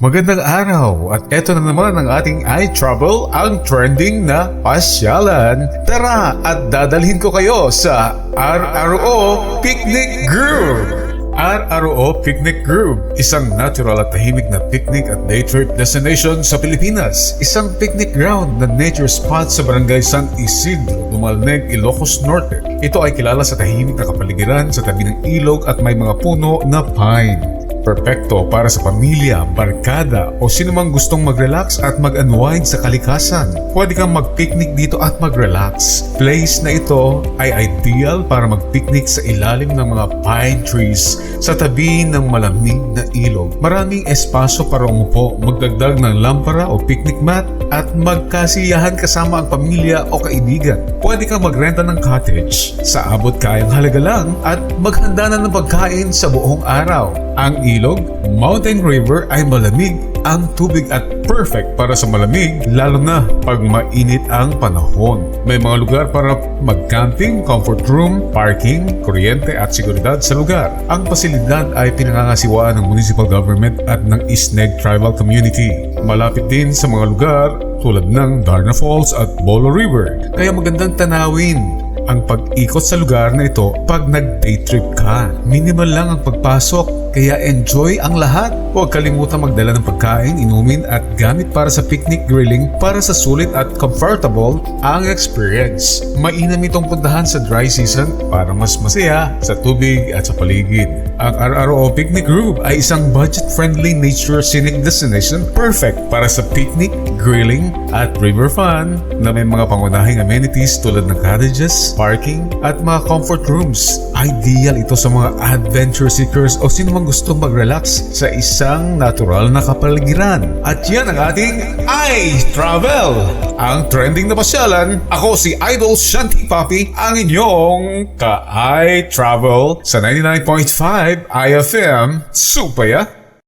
Magandang araw at eto na naman ang ating iTravel, ang trending na pasyalan. Tara at dadalhin ko kayo sa RRO Picnic Grove. RRO Picnic Grove, isang natural at tahimik na picnic at day trip destination sa Pilipinas. Isang picnic ground na nature spot sa Barangay San Isidro, Dumalneg, Ilocos Norte. Ito ay kilala sa tahimik na kapaligiran sa tabi ng ilog at may mga puno na pine. Perpekto para sa pamilya, barkada o sinumang gustong mag-relax at mag-unwind sa kalikasan. Pwede kang mag-picnic dito at mag-relax. Place na ito ay ideal para mag-picnic sa ilalim ng mga pine trees sa tabi ng malamig na ilog. Maraming espasyo para umupo, magdagdag ng lampara o picnic mat at magkasiyahan kasama ang pamilya o kaibigan. Pwede kang magrenta ng cottage sa abot kayang halaga lang at maghanda na ng pagkain sa buong araw. Ang ilog, mountain river ay malamig ang tubig at perfect para sa malamig lalo na pag mainit ang panahon. May mga lugar para mag-camping, comfort room, parking, kuryente at seguridad sa lugar. Ang pasilidad ay pinangangasiwaan ng municipal government at ng Isneg Tribal Community. Malapit din sa mga lugar tulad ng Darna Falls at Bolo River, kaya magandang tanawin ang pag-ikot sa lugar na ito pag nag-day trip ka. Minimal lang ang pagpasok, kaya enjoy ang lahat. Huwag kalimutan magdala ng pagkain, inumin at gamit para sa picnic grilling para sa sulit at comfortable ang experience. Mainam itong puntahan sa dry season para mas masaya sa tubig at sa paligid. Ang RRO Picnic Grove ay isang budget-friendly nature scenic destination perfect para sa picnic, grilling at river fun na may mga pangunahing amenities tulad ng cottages, parking at mga comfort rooms. Ideal ito sa mga adventure seekers o sino mang gustong mag-relax sa isang natural na kapaligiran. At yan ang ating iTravel, ang trending na pasyalan. Ako si Idol Shanty Papi, ang inyong ka-iTravel sa 99.5 IFM Supaya.